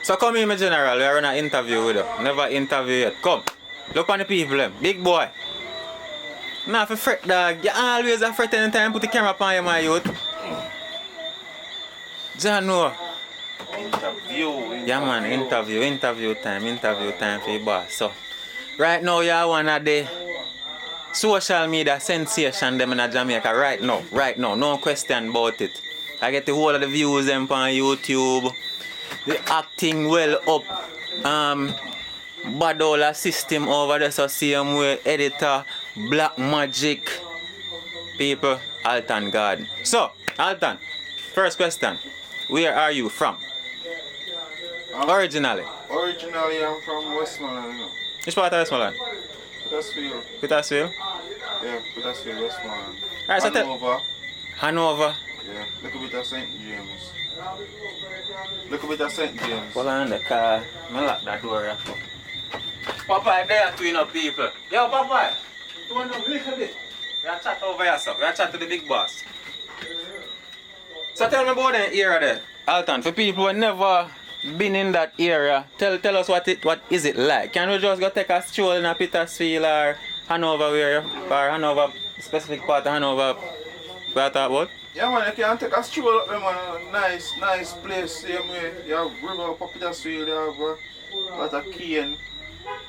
So come here, my general. We are on an interview with you. Never interview yet. Come. Look on the people, them. Big boy. Nah, for fret, dog. You always a fret anytime put the camera upon you, my youth. John, no. Yeah, man. Interview time for your boss. So, right now, you are one of the social media sensation them in Jamaica. Right now. No question about it. I get the whole of the views them on YouTube. The acting well up. Badola system over there, so same way, editor, Black Magic, people, Alton Garden. So, Alton, first question, where are you from? Originally? Originally, I'm from Westmoreland, you know. Which part of Westmoreland? Petersfield. Petersfield? Yeah, Petersfield, Westmoreland. Right, so Hanover? Yeah, little bit of St. James. Little bit of St. James. Hold on the car, I lock that door. Papa, there are two people. Yo, Papa, you want to little bit? We are chat over here, sir. We are chat to the big boss. So tell me about that area there, Alton. For people who never been in that area, tell us what is it like. Can we just go take a stroll in a Petersfield or Hanover or Hanover, specific part of Hanover we are talking about? Yeah, man, you can take a stroll up there, man. Nice place. Same way, you have river up Petersfield, you have a lot of Ackeen.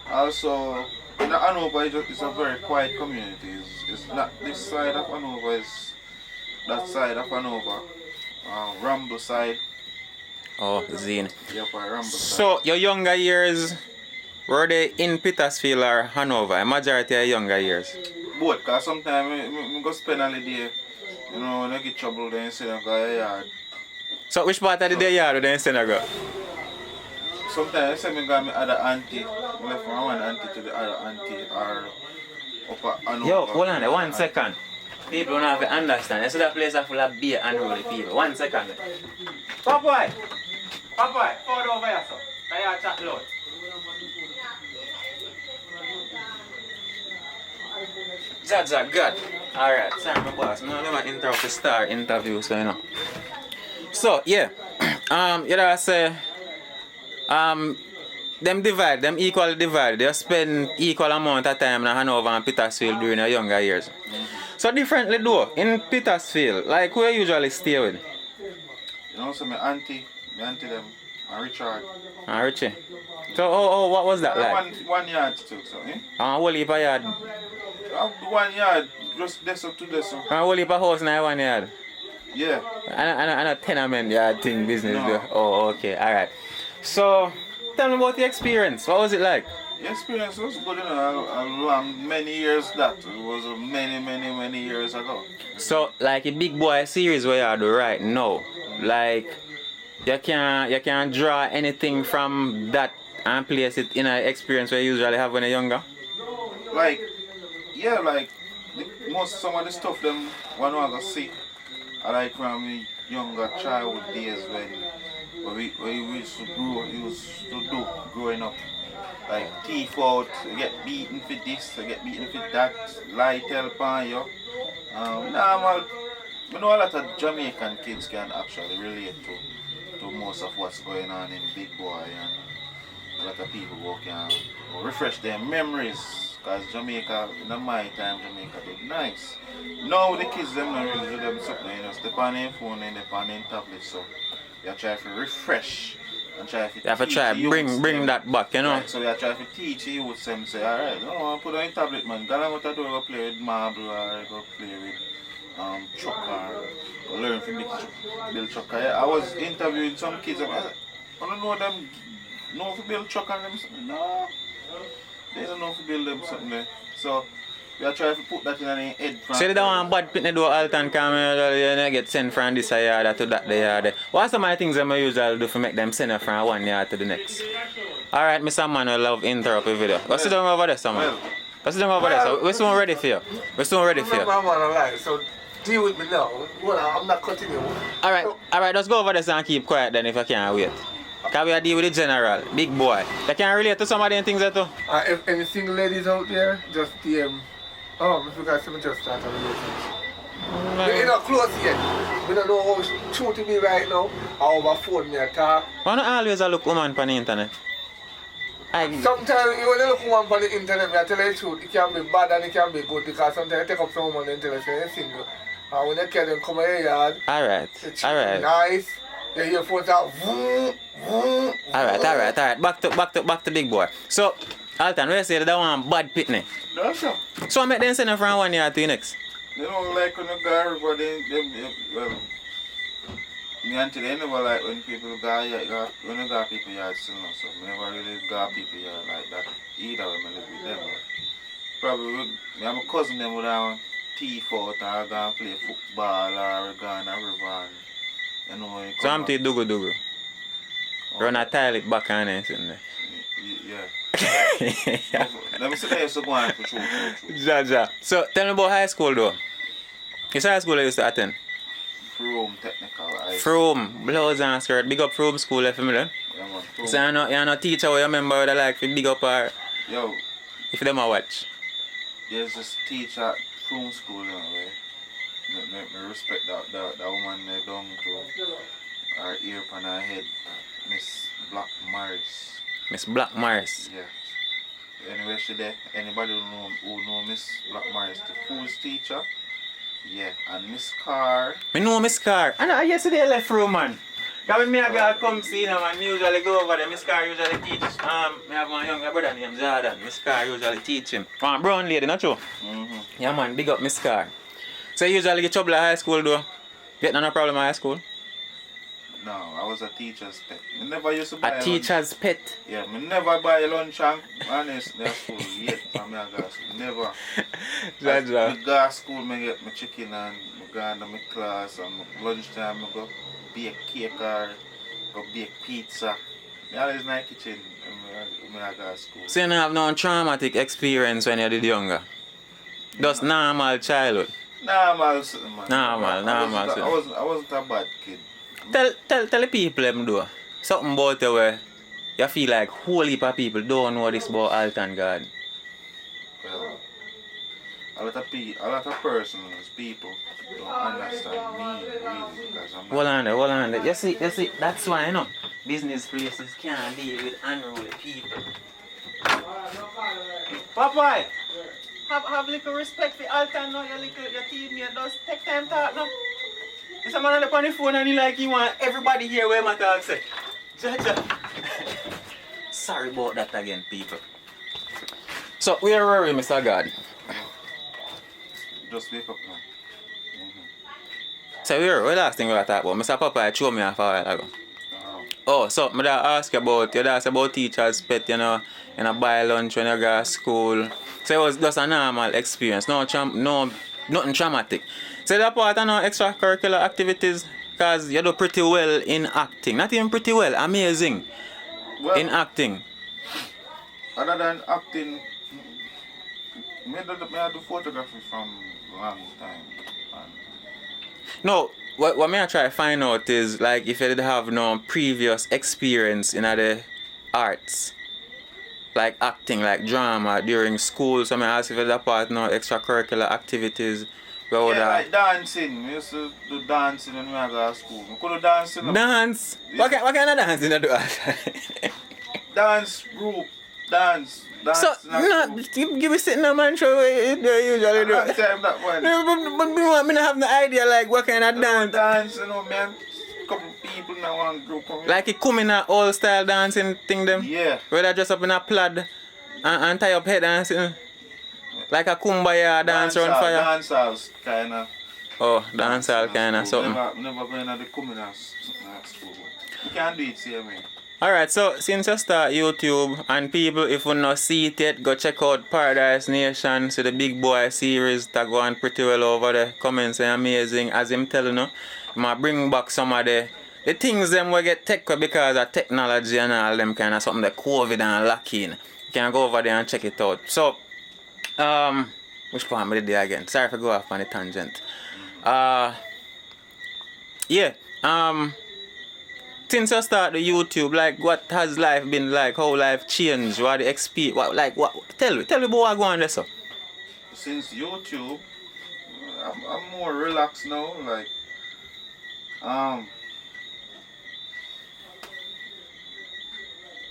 Also, in Hanover, it's a very quiet community. It's not this side of Hanover, it's that side of Hanover. Ramble side. Oh, Zine. Yep, Ramble side. So, your younger years, were they in Petersfield or Hanover? A majority of younger years? Both, because sometimes I go spend a day, you know, when I get trouble, then instead of go to the yard. So, which part of the day yard do you instead of go? Sometimes I say I got my other auntie, I left from one auntie to the other auntie, or up at Hanover. Yo, hold on there, 1 second. People don't have to understand. You see that place is full of beer and rolling people. 1 second. Papa, forward over here, sir. Can you chat loud? Jaja, good. Alright, sorry, my boss. No, never interrupt the star interview, so you know. So, yeah. You know, I say, them equally divide. They spend equal amount of time in Hanover and Petersfield during their younger years. So differently though, in Petersfield, like who you usually stay with? You know, so my auntie them, and Richard. And Richie. So what was that like? One yard too, so eh? And a whole heap of yard? 1 yard, just this up to this up. And a whole heap of house in 1 yard? Yeah. And a tenement yard thing business No. though? Oh, okay, alright. So, tell me about the experience. What was it like? The experience was good, you know, many years that. It was many years ago. So, like a big boy series where you do right now, like you can draw anything from that and place it in an experience where you usually have when you're younger? Like, yeah, like some of the stuff them one I go see. I like from my younger childhood days when we used to do growing up. Like teeth out, you get beaten for this, you get beaten for that, lie tell upon you. I know a lot of Jamaican kids can actually relate to most of what's going on in Big Boy, and a lot of people who can refresh their memories, because Jamaica, in my time, Jamaica did nice. Now the kids them not really do them something, you know, step on their phone and step on their tablet, so you try to refresh. And try to you have to try bring that back, you know. Right, so we are trying to teach you with them, say, alright, no, put on your tablet, man. Go out to go play with marble or go play with truck or learn to build truck. I was interviewing some kids, I don't know them know to build truck and them something. No, they don't know to build them something there. So we are trying to put that in their head. So you don't want bad pitney do Alton come you get sent from this yard to that yard. What are some of the things that I usually do to make them send from one yard to the next? Alright, Mr. Man, I love interrupt the video. What's sit down over there, someone? What's down over there? So we're soon ready for you. We're soon ready for you. So deal with me now. Well, I'm not continuing. Alright, let's go over there and keep quiet then if you can't wait. Because we are dealing with the general, big boy. You can relate to some of the things that too? If any single ladies out there, just DM. Oh, I forgot someone just started a relationship. We're not close yet. We don't know how true to be right now. Or over phone me talk. Why not always a look woman on the internet? Sometimes you when you look one on the internet, I tell you the truth, it can be bad and it can be good because sometimes you take up some woman on the internet and you're single. And when you get them come in your yard, Alright. nice, you hear phones out, vroom, vroom. Alright. Back to big boy. So, Alton, we say that one bad pitney. That's all. So I make them send them from 1 year to the next. They don't like when you go everybody, well, me auntie, they never like when people go, when you go people yard still now, so I never really go people yard like that either when I live with them. Probably, me and my cousin them would have teeth out or go and play football or go on a river and, you know, when you So come I'm to dugu. Run a toilet back and anything there. Yeah. Let me sit there so go on for true. Ja. So tell me about high school though. Which high school you used to attend? From technical. From blouse and skirt. Big up from school, you familiar? Yeah, man. So you're not teacher where you remember what I like for big up or Yo, if them a watch. there's this teacher at from school, you know, me respect that woman there down to her ear on her head, Miss Black Morris. Miss Black Morris. Yeah. Anyway, she there. Anybody who know Miss Black Morris, the fool's teacher. Yeah, and Miss Carr. Me know Miss Carr. I know yesterday I left room man. Cause when me a girl come see them and me usually go over there, Miss Carr usually teach. Me have my younger brother named Jordan. Miss Carr usually teach him. One brown lady, not true? Mm-hmm. Yeah man, big up Miss Carr. So you usually get trouble at high school though? Get no problem at high school? No, I was a teacher's pet. I never used to buy A teacher's pet? Yeah, I never buy lunch and honestly at school yet from me go school. Never. Jaja. I go to school, I get my chicken and I go into my class and lunchtime I go bake cake or go bake pizza. I always in the kitchen when I go to school. So you don't have no traumatic experience when you did younger? Just normal childhood? Normal something, man. Normal something. I wasn't a bad kid. Tell the people them though. Something about you where you feel like whole heap of people don't know this about Alton Garden. Well, a lot of persons, people don't understand me really because I'm Hold on there. You see, that's why you know business places can't deal with unruly people. Popeye! Have little respect for Alton now, your teammate does take time talk now. There's a man on the phone and he want everybody here where my talk say. Jaja. Sorry about that again, people. So, where were we, Mr. God? just wake up now. So, where last thing we were talking about? Mr. Popeye showed me off a while ago. Oh, so I ask about teacher's pet, you know buy lunch when you go to school. So it was just a normal experience, nothing traumatic. So that part of no extracurricular activities, because you do pretty well in acting. Not even pretty well, amazing in acting. Other than acting, I do photography from a long time. And No, what I try to find out is like if you did have no previous experience in the arts, like acting, like drama during school. So I ask if you did part no extracurricular activities. like dancing. We used to do dancing when we go to school. We could do dancing. Dance? What kind of dancing you do? Dance group. Dance. So, no, give me sitting on man show you usually do. I time that one. But me not have no idea like what kind of dance. Dance, you know, man. Couple people in one group. Like it come in a old style dancing thing them? Yeah. Where they dress up in a plaid and tie up head dancing. Like a kumbaya dance around fire. Dancehall kind of. Oh, dancehall kind of something. Never been at the coming at school. You can't do it, see me. Alright, so since you start YouTube and people, if you not see it yet, go check out Paradise Nation. See the Big Boy series that going pretty well over there. Comments are amazing. As him telling you, he might bring back some of the things them will get tech because of technology and all them kind of something like COVID and Ackeen. You can go over there and check it out. So, which part did there again? Sorry for go off on a tangent. Since you start the YouTube, like what has life been like? How life changed? What the experience? What? Tell me about what going on there, sir. Since YouTube, I'm more relaxed now. Like,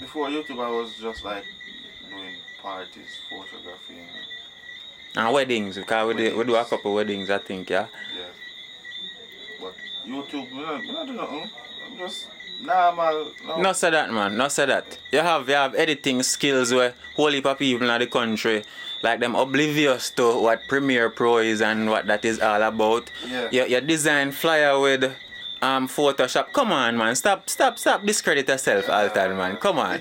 before YouTube, I was just like doing parties, photography, And weddings, because we do a couple weddings, I think, yeah. yeah. But YouTube, me not do nothing. I'm just normal. No. No say that, man. No say that. You have editing skills where whole heap of people in the country, like them oblivious to what Premiere Pro is and what that is all about. Yeah. You design flyer with Photoshop. Come on, man. Stop discredit yourself all the time, man. Come on.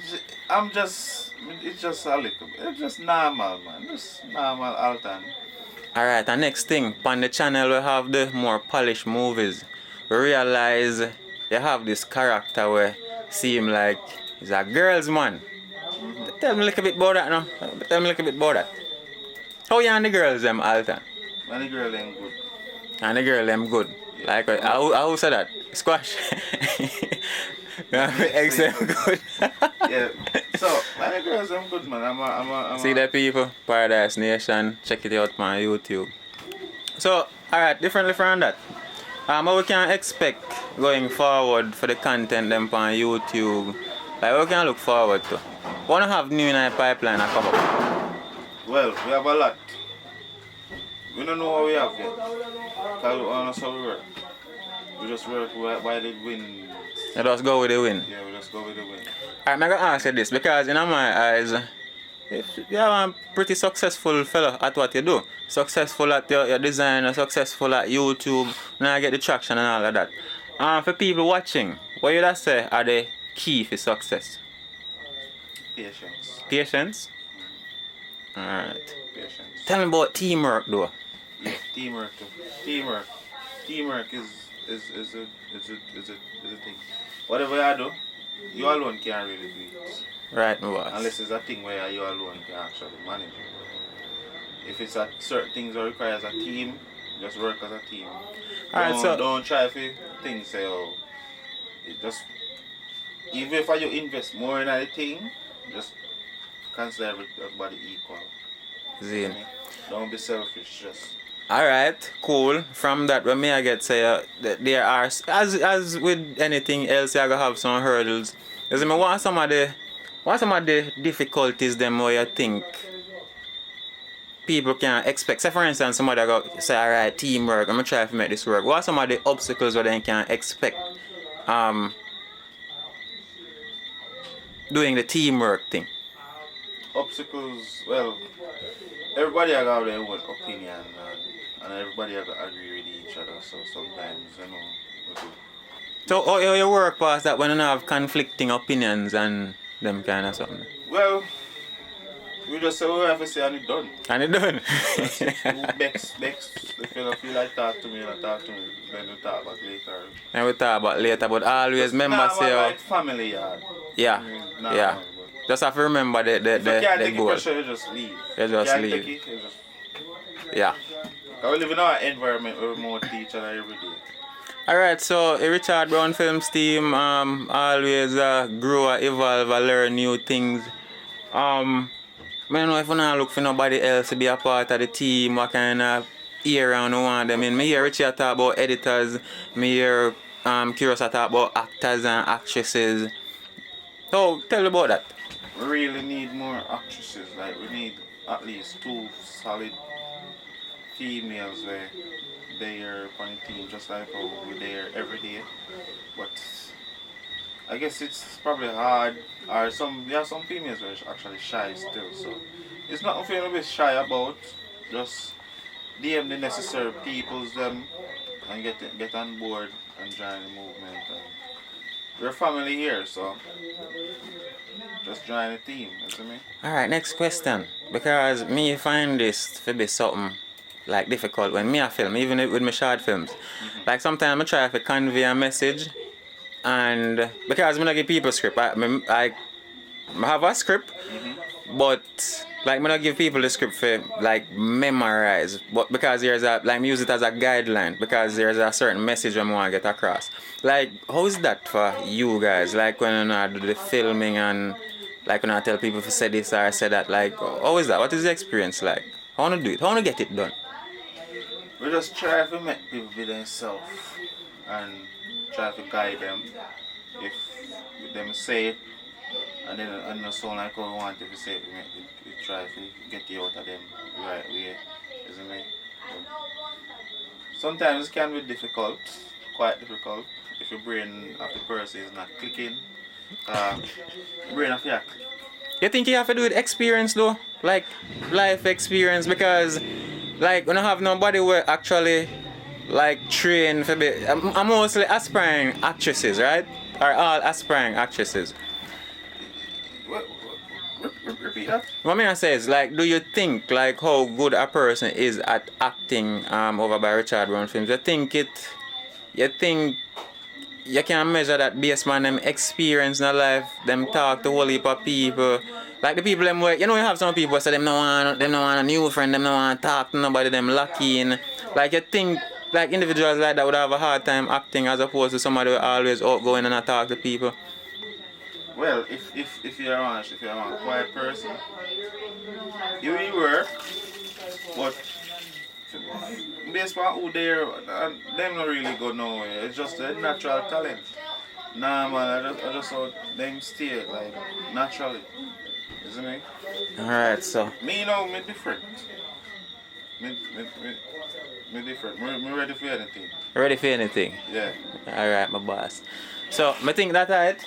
It's just a little bit. It's just normal, man. Just normal all the time. Alright, and next thing, on the channel we have the more polished movies. We realize you have this character where seem like he's a girl's man. Tell me a little bit about that now. Tell me a little bit about that. How you and the girls them all the time? And the girl ain't good. And the girl them good. Yeah. Like how say that? Squash. Eggs them good. Yeah. So, man, the girls I'm good, man. I'm See that people? Paradise Nation. Check it out on YouTube. So, alright, differently from that. What we can expect going forward for the content them on YouTube? Like what we can look forward to? Wanna have new in our pipeline a come up? Well, we have a lot. We don't know what we have yet. Because we don't know how we work. We just work by the wind. You just go with the win. Yeah, we just go with the wind. Alright, I'm gonna ask you this because in my eyes, if you are a pretty successful fellow at what you do, successful at your design, successful at YouTube, now get the traction and all of that. For people watching, what you that say are the key for success? Patience. Patience? Alright. Patience. Tell me about teamwork though. Yeah, teamwork too. Teamwork is a thing. Whatever you do, you alone can't really do it. Right, my boss. Unless it's a thing where you alone can actually manage it. If it's a certain things that requires a team, just work as a team. Alright, so Don't try for things say it just even if you invest more in a thing, just consider everybody equal. Zine. Don't be selfish, just Alright, cool. From that, when me I get say that there are as with anything else, you gotta have some hurdles. You see, me what some of the difficulties them where you think people can expect. Say for instance, somebody go say, alright, teamwork, I'm gonna try to make this work. What are some of the obstacles where they can expect doing the teamwork thing? obstacles. Well, everybody have their own opinion and everybody have to agree with each other. So sometimes, we do. So how you work past that when you have conflicting opinions and them kind of something? Well, we just say what we have to say and it's done. And it done. Bex, if you feel like talk to me, then talk about later. And we talk about later, but always remember say like family yard. yeah, yeah. Just have to remember If you can't the take goal. pressure, you just leave. You just can't leave. Take it, you just... Yeah. We live in our environment where we motivate each other every day. Alright, so Richard Brown Films team always grow, evolve, learn new things. I don't know if you not look for nobody else to be a part of the team, what kind of ear around you want them in. Me hear Richard talk about editors, me hear Curious talk about actors and actresses. So tell me about that. We really need more actresses, like we need at least 2 solid females where they are on the team just like how we're there every day. But I guess it's probably hard, or some females who are actually shy still, so it's not nothing to be shy about. Just DM the necessary peoples them and get on board and join the movement. And we're family here, so just join the team, you see me? Alright, next question. Because me find this to be something like difficult when me I film, even with my short films. Like sometimes I try to convey a message, and because I don't give people script, I have a script, but like I don't give people the script for like memorize, but because there's a like use it as a guideline because there's a certain message I want to get across. Like how is that for you guys? Like when I do the filming and like when I tell people to say this or say that, like how is that? What is the experience like? How wanna do it? How wanna get it done? We just try to make people be themselves and try to guide them. If them say it and then it not sound like how we want it to say it, we try to get you out of them the right way. Isn't it? Sometimes it can be difficult, quite difficult, if your brain of the person is not clicking. Brain of your click. You think you have to do with experience though? Like life experience, because like when I have nobody where actually like train for be I'm mostly aspiring actresses, right? Or all aspiring actresses. Repeat that? What I say is like, do you think like how good a person is at acting over by Richard Brown films? You think you can measure that based on them experience in life, them talk to a whole heap of people. Like the people them where you know you have some people say them no want a new friend, them no want to talk to nobody, them lucky in. Like you think like individuals like that would have a hard time acting as opposed to somebody who always outgoing and talk to people. Well, if you're honest, if you're a quiet person, you will work, but based on who they are, them not really go nowhere. It's just a natural talent. Nah, man, I just saw them stay like naturally. Isn't it? Alright, so. Me, you know, me different. Me different. Me ready for anything. Ready for anything? Yeah. Alright, my boss. So, I think that's it.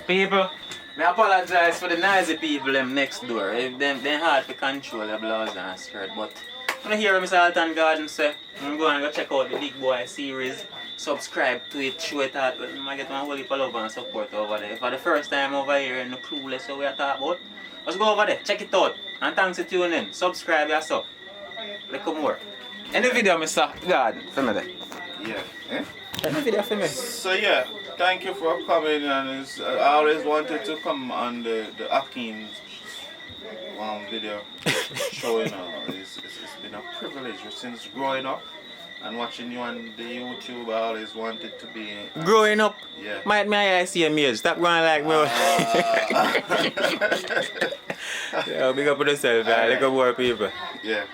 People, I apologize for the noisy people them next door. They hard to control their blouse and skirt, but when I hear Mr. Alton Garden say, I'm going to go check out the Big Boy series, subscribe to it, show it out, I get my whole heap of love and support over there. For the first time over here and no clueless what we are talking about, let's go over there, check it out, and thanks for tuning in. Subscribe yourself. Little more. Any video, Mr. Garden, for me there? Yeah. Eh? Any video for me? So yeah, thank you for coming, and I always wanted to come on the Ackeen video show. You know, it's been a privilege since growing up and watching you on the YouTube. I always wanted to be growing up. Yeah. Might I see a age? Stop going like me. Yeah, big up on yourself, like more people. Yeah.